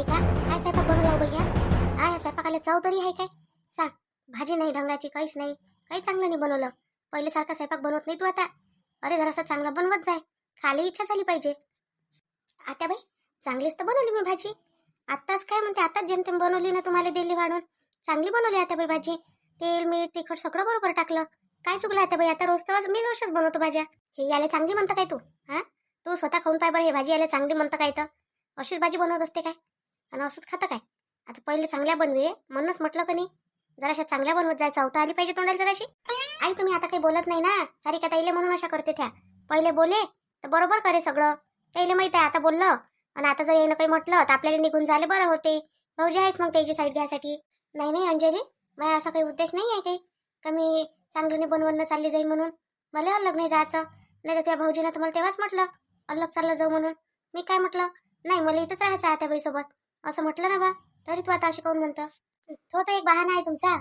का? काय स्वयंपाक बनवला हो भैया? ह्या स्वयंपाकाला चव तरी आहे काय? सांग. भाजी नाही ढंगाची, काहीच नाही, काही चांगलं नाही बनवलं. पहिले सारखा स्वयंपाक बनवत नाही तू आता. अरे जरासा चांगला बनवत जाय, खाली इच्छा झाली पाहिजे. आता बाई चांगलीच तर बनवली मी भाजी. आत्ताच काय म्हणते, आताच जेमतेम बनवली ना, तुम्हाला दिली वाढून. चांगली बनवली आता बाई भाजी. तेल मीठ तिखट सगळं बरोबर टाकलं. काय चुकलं आता बाई? आता रोज तर मी रोजच बनवतो भाज्या. हे याला चांगली म्हणतं काय तू? हा, तू स्वतः खाऊन पाय बरं, हे भाजी याला चांगली म्हणतं काय? तर अशीच भाजी बनवत असते काय? आणि असंच खातं काय? आता पहिले चांगल्या बनवे म्हणूनच म्हटलं का नाही, जराशा चांगल्या बनवत जाय, चवता आली पाहिजे तोंडाला जराशी. आई तुम्ही आता काही बोलत नाही ना, सारिका ताईले म्हणून अशा करते त्या. पहिले बोले तर बरोबर करे सगळं. त्याला माहित आहे आता बोललं, आणि आता जर येणं काही म्हटलं तर आपल्याला निघून झाले बरं होते. भाऊजी आहेस मग त्याची साईड घ्यायसाठी. नाही नाही अंजली, माझा असा काही उद्देश नाही आहे काही का मी चांगलं बनवणं चालली जाईल म्हणून. मला अलग नाही जायचं. नाही तर त्या भाऊजीनं तुम्हाला तेव्हाच म्हटलं अलग चाललं जाऊ म्हणून. मी काय म्हटलं? नाही मला इथंच राहायचं आहे त्या बाईसोबत असं म्हटलं ना बा. तरी तू आता अशी काऊन म्हणतं? तो तर एक बहाणा आहे तुमचा.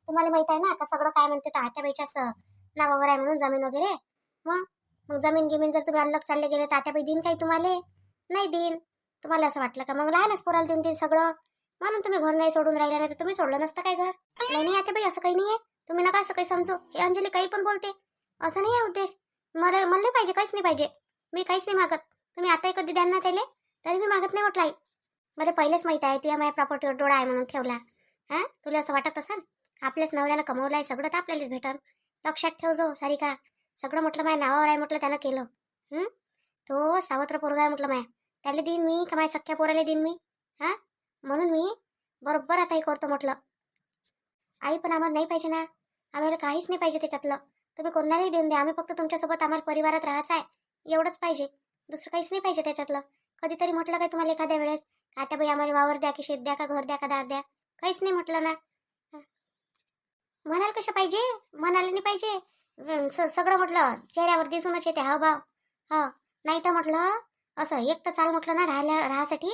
तुम्हाला माहित आहे ना आता सगळं काय म्हणते तर आत्याबाईच्या असं नावावर आहे म्हणून जमीन वगैरे. मग मग जमीन गिमीन जर तुम्ही अलग चालले गेले तर आत्याबाई देईन काही तुम्हाला? नाही देईन. तुम्हाला असं वाटलं का मग लहानच पोराला देऊन ते सगळं म्हणून तुम्ही घर नाही सोडून राहिला? नाही तर तुम्ही सोडलं नसतं काय घर? नाही नाही आत्याबाई असं काही नाही आहे. तुम्ही नका असं काही समजू. हे अंजली काही पण बोलते, असं नाही आहे उद्देश. मला नाही पाहिजे, काहीच नाही पाहिजे. मी काहीच नाही मागत. तुम्ही आताही कधी द्याल ना त्याला तरी मी मागत नाही म्हटलं. आई मला पहिलेच माहित आहे तुझ्या माझ्या प्रॉपर्टीवर डोळा आहे म्हणून ठेवला. हा, तुला असं वाटत असेल आपल्याच नवऱ्यानं कमवलं आहे सगळं तर आपल्यालाच भेटन. लक्षात ठेव जो सारिका. सगळं म्हटलं माझ्या नावावर आहे म्हटलं, त्यानं केलं. तो सावत्र पोरगा आहे म्हटलं माया. त्याला देईन मी का माझ्या सख्या पोराला देईन मी? हा, म्हणून मी बरोबर आता हे करतो म्हटलं. आई पण आम्हाला नाही पाहिजे ना, आम्हाला काहीच नाही पाहिजे त्याच्यातलं. तुम्ही कोणालाही देऊन द्या, आम्ही फक्त तुमच्यासोबत आम्हाला परिवारात राहायचं आहे एवढंच पाहिजे. दुसरं काहीच नाही पाहिजे त्याच्यातलं. कधीतरी म्हटलं काय तुम्हाला एखाद्या वेळेस आता बाई आम्हाला वावर द्या की शेत द्या का घर द्या का दार द्या? काहीच नाही म्हटलं ना. म्हणाल कशा पाहिजे? म्हणायला नाही पाहिजे. सगळं म्हटलं चेहऱ्यावर दिसूनच येते हावभाव. हा, नाही तर म्हटलं असं एकटं चाल म्हटलं ना राहायसाठी,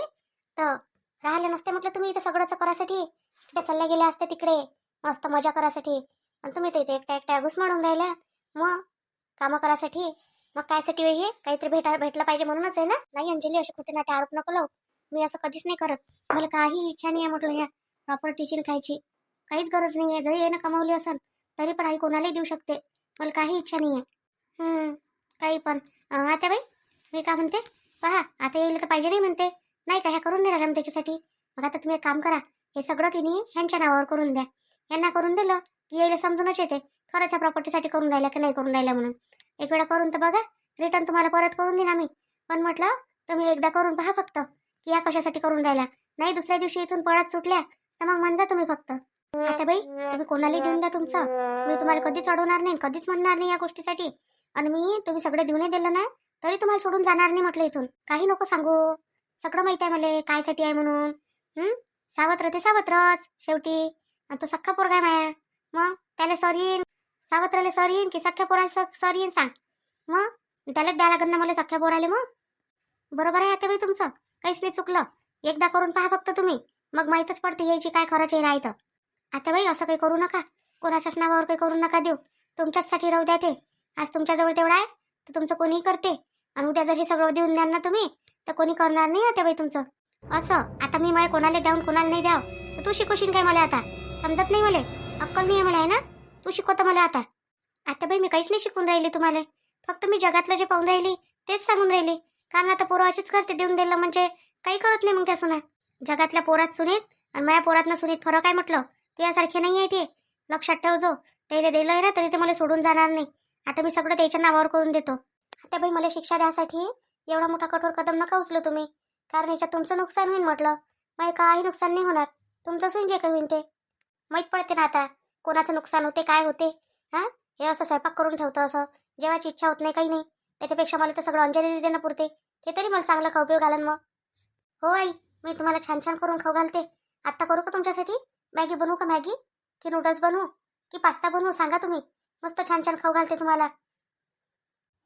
तर राहायला नसते म्हटलं तुम्ही इथं सगळंच करायसाठी. तिकडे चालल्या गेल्या असते तिकडे मस्त मजा करायसाठी. आणि तुम्ही तर इथे एकट्या एकट्या घुसमळून राहिल्या मग कामं करायसाठी. मग कायसाठी हे काहीतरी भेटलं पाहिजे म्हणूनच आहे ना? नाही अंजली, असे कुठे नाटे आरोप नको लावू. मी असं कधीच नाही करत. मला काही इच्छा नाही आहे म्हटलं ह्या प्रॉपर्टीची खायची. काहीच गरज नाही आहे. जरी येणं कमावली असेल तरी पण आई कोणालाही देऊ शकते. मला काही इच्छा नाही आहे. काही पण. आता बाई मी काय म्हणते, पहा आता येईल तर पाहिजे नाही म्हणते, नाही का? ह्या करून नाही राहिला त्याच्यासाठी. मग आता तुम्ही एक काम करा, हे सगळं की नाही ह्यांच्या नावावर करून द्या. यांना करून दिलं की यायला समजूनच येते खरंच ह्या प्रॉपर्टीसाठी करून राहिल्या की नाही करून राहिल्या म्हणून. एक वेळा करून तर बघा, रिटर्न तुम्हाला परत करून देईन आम्ही. पण म्हटलं तुम्ही एकदा करून पहा फक्त की या कशासाठी करून राहिल्या. नाही दुसऱ्या दिवशी इथून पळत सुटल्या तर मग म्हणजा तुम्ही फक्त. आता बाई तुम्ही कोणालाही देऊन द्या तुमचं, मी तुम्हाला कधीच अडवणार नाही, कधीच म्हणणार नाही या गोष्टीसाठी. आणि मी तुम्ही सगळे देऊनही दिलं ना तरी तुम्हाला सोडून जाणार नाही म्हटलं इथून. काही नको सांगू, सगळं माहित आहे मला कायसाठी आहे म्हणून. सावत्र ते सावत्रच शेवटी. आणि तो सख्खा पोरगा आहे माया. मग त्याला सॉरी सावत्राला सॉरी की सख्या पोराला सॉरी सांग. मग त्यालाच द्या लागेल ना मला सख्या पोराले. मग बरोबर आहे आता बाई तुमचं, काहीच नाही चुकलं. एकदा करून पहा फक्त तुम्ही, मग माहीतच पडते यायची काय खरंच आहे राहतं. आता बाई असं काही करू नका, कोणाच्याच नावावर काही करू नका देऊ. तुमच्याचसाठी राहू द्या ते. आज तुमच्याजवळ तेवढा आहे तर तुमचं कोणीही करते, आणि उद्या जर हे सगळं देऊन द्याल ना तुम्ही तर कोणी करणार नाही आता बाई तुमचं. असं आता मी मला कोणाला द्यावून कोणाला नाही द्याव तर तू शिकवशील काय मला? आता समजत नाही मला, अक्कल नाही आहे मला आहे ना? तू शिकवतं मला आता. आता बाई मी काहीच नाही शिकून राहिली तुम्हाला, फक्त मी जगातलं जे पाहून राहिली तेच सांगून राहिली. कारण आता पोरं अशीच करते, देऊन दिलं म्हणजे काही करत नाही मग त्या सुना. जगातल्या पोरात सुनीत आणि माझ्या पोरातनं सुनीत फरक आहे म्हटलं. ते यासारखे नाही आहे ते, लक्षात ठेव जो. त्याला दिलं ना तरी ते मला सोडून जाणार नाही. आता मी सगळं त्याच्या नावावर करून देतो. आता बाई मला शिक्षा द्यासाठी एवढा मोठा कठोर कदम नका उचलू तुम्ही, कारण याच्यात तुमचं नुकसान होईल म्हटलं. माझे काही नुकसान नाही होणार, तुमचंच होईन जे काही होईन ते. माहीत पडते ना आता कोणाचं नुकसान होते काय होते. हां, हे असं स्वयंपाक करून ठेवतं असं जेवायची इच्छा होत नाही काही नाही. त्याच्यापेक्षा मला तर सगळं अंजली देणं पुरते, ते तरी मला चांगलं खाऊ पिऊ घालन मग. हो आई, मी तुम्हाला छान छान करून खाऊ घालते. आत्ता करू का तुमच्यासाठी? मॅगी बनवू का? मॅगी की नूडल्स बनवू की पास्ता बनवू सांगा तुम्ही, मस्त छान छान खाऊ घालते तुम्हाला.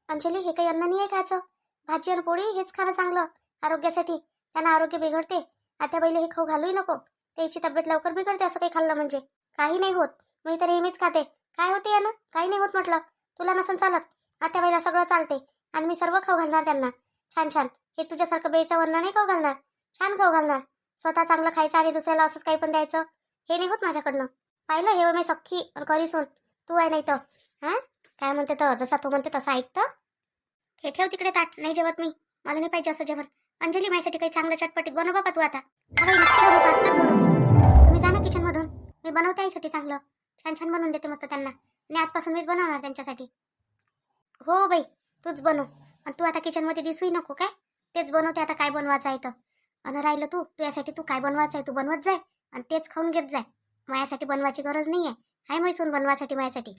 अंजली हे काही अन्न नाही आहे खायचं, भाजी आणि पोळी हेच खाणं चांगलं आरोग्यासाठी. त्यांना आरोग्य बिघडते. आता बैले हे खाऊ घालूही नको, त्याची तब्येत लवकर बिघडते असं काही खाल्लं म्हणजे. काही नाही होत, मी तर नेहमीच खाते. काय होते यानं? काही नाही होत म्हटलं. तुला नसन चालत, आता बैला सगळं चालते. आणि मी सर्व खाऊ घालणार त्यांना छान छान. हे तुझ्यासारखं बेचं वर्ण नाही खाऊ घालणार, छान खाऊ घालणार. स्वतः चांगलं खायचं आणि दुसऱ्याला असंच काही पण द्यायचं, हे नाही होत माझ्याकडनं. पाहिलं, हे मी सख्खी करी सोन, तू आहे नाही तर. हां, काय म्हणते तर, जसा तू म्हणते तसं ऐकतं. हे ठेव तिकडे ताट, नाही जेवत मी, मला नाही पाहिजे असं जेवण. अंजली, माझ्यासाठी काही चांगलं चटपटीत बनव बाबा तू आता. हा बाई, नक्की बनवतो, आत्ताच बनवतो. तुम्ही जा ना किचनमधून, मी बनवते आईसाठी चांगलं छान छान बनवून देते मस्त त्यांना. आणि आजपासून मीच बनवणार त्यांच्यासाठी. हो बाई, तूच बनव. आणि तू आता किचनमध्ये दिसूही नको काय, तेच बनवते आता काय बनवायचं आहे तर. आणि राहिलं तू यासाठी, तू काय बनवायचं आहे तू बनवत जाय आणि तेच खाऊन घेत जाय. माझ्यासाठी बनवायची गरज नाही आहे, हाय मैसून बनवासाठी माझ्यासाठी.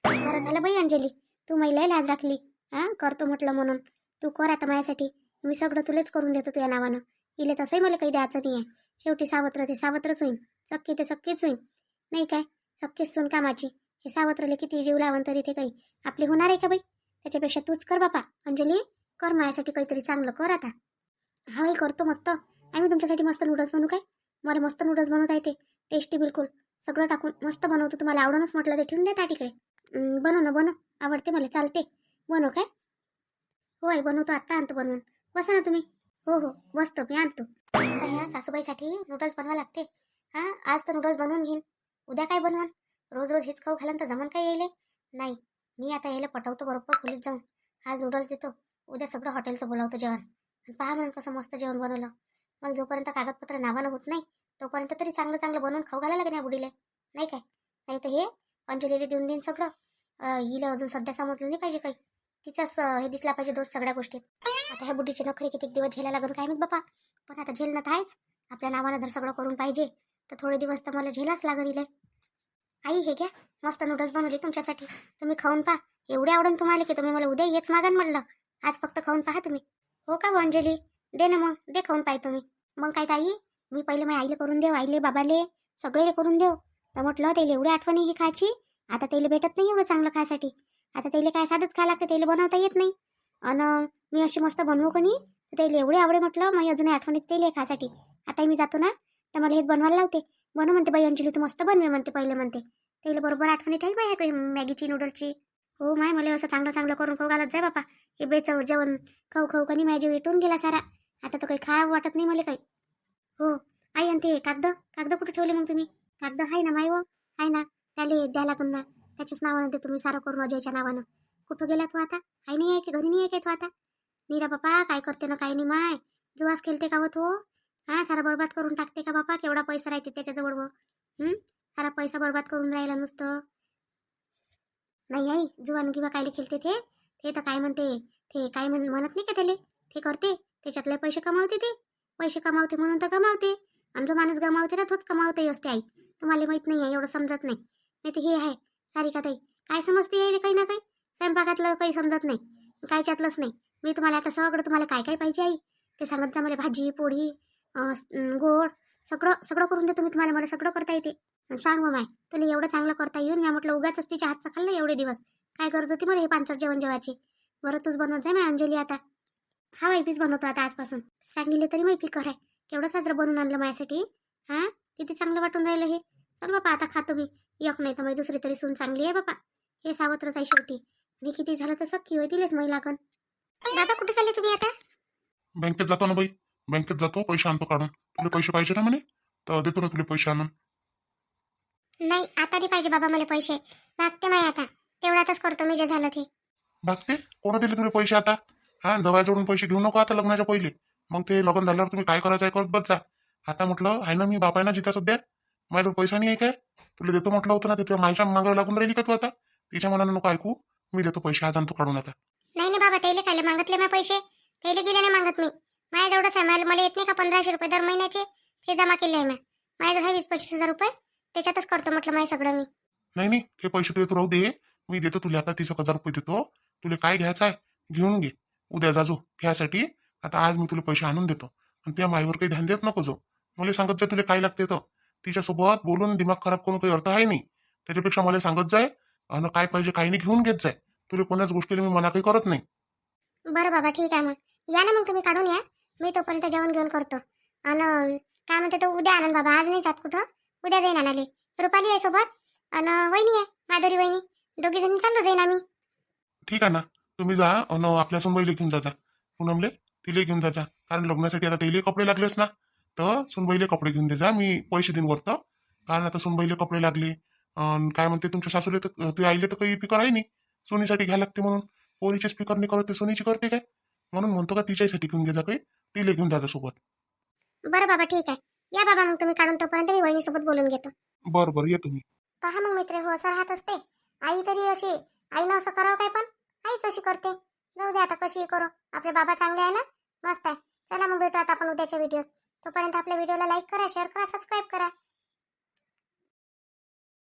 बरं झालं बाई अंजली, तू महिला लाज राखली. हां, करतो म्हटलं म्हणून. तू कर आता माझ्यासाठी, मी सगळं तुलेच करून देतो तुझ्या नावानं. इले तसंही मला काही द्यायचं नाही आहे. शेवटी सावत्र ते सावत्रच होईन, सक्की ते सक्कीच होईन, नाही काय. सक्कीच सून कामाची. हे सावत्रले किती जीव लावून तरी ते काही आपली होणार आहे का बाई. त्याच्यापेक्षा तूच कर बापा. अंजली, कर माझ्यासाठी काहीतरी चांगलं कर आता. हा बाई, करतो मस्त. आम्ही तुमच्यासाठी मस्त नूडल्स बनवू काय. मला मस्त नूडल्स बनवता येते, टेस्टी बिलकुल. सगळं टाकून मस्त बनवतो, तुम्हाला आवडूनच म्हटलं ते ठेवून द्या तिकडे. बनव ना, बनव, आवडते मला, चालते. बनव काय. हो आई, बनवतो, आत्ता आणतो बनवून. बसा ना तुम्ही. हो हो, बसतो, मी आणतो. आता ह्या सासूबाईसाठी नूडल्स बनवा लागते. हां, आज तर नूडल्स बनवून घेईन, उद्या काय बनवान. रोज रोज हेच खाऊ घालन तर जमन काय येईल. नाही, मी आता यायला पटवतो बरोबर खोलीत जाऊन. आज नूडल्स देतो, उद्या सगळं हॉटेलचं बोलावतो जेवण. आणि पहा म्हणून कसं मस्त जेवण बनवलं. मग जोपर्यंत कागदपत्र नावानं होत नाही तोपर्यंत तरी चांगलं चांगलं बनवून खाऊ घालायला लागेल या बुडीला, नाही काय. नाही तर हे अंजलीला देऊन देईन सगळं. हिला अजून सध्या समजलं नाही पाहिजे काही. तिचाच हे दिसला पाहिजे दोष सगळ्या गोष्टीत. आता ह्या बुद्धीचे नखरे किती दिवस झेलायला लागून काय माहित बापा. पण आता झेलणं तर आहेच. आपल्या नावानं जर सगळं करून पाहिजे तर थोडे दिवस तर मला झेलाच लागेल इले. आई, हे घ्या, मस्त नूडल्स बनवले तुमच्यासाठी, तुम्ही खाऊन पहा. एवढे आवडून तुम्हाला की तुम्ही मला उद्या हेच मागन म्हटलं. आज फक्त खाऊन पहा तुम्ही. हो का अंजली, दे ना मग, दे खाऊन पाहिजे तुम्ही. मग काय ताई, मी पहिले माझ्या आईला करून देऊ, आईले बाबाले सगळे करून देऊ. तर म्हटलं त्याला एवढी आठवणी ही खायची. आता त्याला भेटत नाही एवढं चांगलं खायसाठी. आता त्याला काय साधंच खायला लागतं, त्याला बनवता येत नाही. आणि मी अशी मस्त बनवू कोणी तर त्याला एवढे आवडे म्हटलं, मग अजून आठवणीत त्याला खायसाठी. आता मी जातो ना तर मला हेच बनवायला लावते. बनव म्हणते बाई अंजली, तू मस्त बनवे म्हणते पहिले म्हणते. त्याला बरोबर आठवणीत आहे बाई काही मॅगीची नूडलची. हो माय, मला असं चांगलं चांगलं करून खाऊ घालत जाय बापा. हे बेचव जेवण खाऊ खाऊ कणी माझी वेटून गेला सारा. आता तर काही खावं वाटत नाही मला काही. हो आई, आणि ते कागद कागद कुठे ठेवले मग तुम्ही. कागद आहे ना माय, हो आहे ना, त्याला द्या लागून ना. त्याच्याच नावानं ते तुम्ही सारं करून अजयच्या नावानं. कुठं गेला तू आता, आई नाही आहे की घरी नाही आहे काय तू आता. नीरा बापा, काय करते ना काही नाही माय. जुवास खेळते का व तो. हा, सारा बरबाद करून टाकते का बापा. केवढा पैसा राहते त्याच्याजवळ व. सारा पैसा बरबाद करून राहिला नुसतं. नाही आई, जुवान किंवा कायले खेळते ते. ते तर काय म्हणते, ते काय म्हणत नाही का त्याले. ते करते, त्याच्यातले पैसे कमावते ते. पैसे कमावते म्हणून तर कमावते. आणि जो माणूस गमावते ना तोच कमावते असते आई. तुम्हाला माहित नाही आहे, एवढं समजत नाही. नाही तर हे आहे सारिका ताई, काय समजते यायला काही ना काही. स्वयंपाकातलं काही समजत नाही, कायच्यातलंच नाही. मी तुम्हाला आता सगळं, तुम्हाला काय काय पाहिजे आई ते सांगत जा मला. भाजी पोळी गोड सगळं सगळं करून देतो मी तुम्हाला. मला सगळं करता येते. सांग मग माय, तुला एवढं चांगलं करता येऊन मी म्हटलं उगाच तिच्या हातचं खाल्लं एवढे दिवस. काय गरज होती मला हे पांचट जेवण जेवायची. बरं तूच बनवत जाय माय अंजली आता. हा बाई, पीस बनवतो आता आजपासून. सांगितले तरी मी फिकर आहे. केवढं साजरं बनवून आणलं माझ्यासाठी. हां, किती चांगलं वाटून राहिलं हे. चल बापा, आता खातो मी. एक नाही तर मग दुसरी तरी सून चांगली आहे बापा. हे सावत्रच आहे शेवटी. आणि किती झालं तर सख्खी होय, तिलेच मै लागन. बाबा, कुठे चालले तुम्ही आता. बँकेत जातो ना बाई, बँकेत जातो, पैसे आणतो काढून. तुला पैसे पाहिजे ना म्हणे, तर देतो ना तुला पैसे आणून. नाही, आता नाही पाहिजे बाबा मला पैसे. लागते माय आता, तेवढ्यातच करतो मी जे झालं ते. भागते कोणा दिले तुला पैसे आता. हा, जवळजवळून पैसे घेऊ नको आता लग्नाच्या पहिले. मग ते लग्न झाल्यावर तुम्ही काय करायचं आहे करत बस जा. आता म्हटलं आहे ना, मी बाप आहे ना जिथं सध्या. माझ्याजवळ पैसा नाही आहे काय. तुला देतो म्हटलं होतं ना, ते तुझ्या मायच्या मागायला लागून राहिली का तू आता. तिच्या मनानं नको ऐकू. मी देतो पैसे, आज आणतो काढून आता. नाही नाही बाबा, त्याला काय मागितले मी पैसे. त्याला गेले नाही मागत मी. माझ्याजवळच आहे. मला येत नाही का 1500 रुपये दर महिन्याचे, ते जमा केले आहे मी. माझ्याजवळ 20-25 हजार रुपये, त्याच्यातच करतो म्हटलं माझं सगळं मी. नाही नाही, ते पैसे तू राहू दे. मी देतो तुला आता 30,000 रुपये देतो. तुला काय घ्यायचं आहे घेऊन घे. उद्या जाजो घ्यासाठी. आता आज मी तुला पैसे आणून देतो. आणि त्या माईवर काही ध्यान देत नको जो. मला सांगत जाय तुला काय लागते तर. तिच्यासोबत बोलून दिमाग खराब करून काही अर्थ आहे नाही. त्याच्यापेक्षा मला सांगत जाय आणि काय पाहिजे काही नाही घेऊन घेत जाय. तुला कोणाच गोष्टीला मी मना काही करत नाही. बरं बाबा, ठीक आहे. मग या ना, मग तुम्ही काढून या. मी तोपर्यंत जेवण घेऊन करतो. आणि काय म्हणते तो, उद्या आणन बाबा, आज नाही जात कुठं. उद्या जाईन आणाले. रुपाली आहे सोबत आणि वहिनी आहे, माधुरी वहिनी. दोघी जणी चाललो जाईन आम्ही. ठीक आहे ना, तुम्ही जा आणि आपल्या सुनबाईला घेऊन जाता. पूनमले तिले घेऊन जाता. कारण लग्नासाठी आता तिले कपडे लागलेच ना. तर सुनबाईले कपडे घेऊन दे जा, मी पैसे देईन वरतं. कारण आता सुनबाईले कपडे लागले. काय म्हणते तुमच्या सासूले तर ते आईले तर काही पिकर आहे नाही. सोनीसाठी घ्यायला लागते म्हणून. पोरीचे स्पीकर नाही करत, ते सोनीची करते काय? म्हणून म्हणतो का तिच्यासाठी घेऊन घे जा काही, तिला घेऊन जा सोबत. बरं बाबा ठीक आहे. या बाबा मग तुम्ही काढून, तोपर्यंत मी वहिनीसोबत बोलून घेतो. बरं बरं, ये तुम्ही. पहा मग मित्र, हो असं राहत असते. आई तरी अशी, आईनं असं करावं काय, पण आईच अशी करते. जाऊ दे आता, कशी करू, आपले बाबा चांगले आहे ना, मस्त आहे. चला मग भेटू आता आपण उद्याच्या व्हिडिओत. तोपर्यंत आपल्या व्हिडिओला लाईक करा, शेअर करा, सबस्क्राईब करा.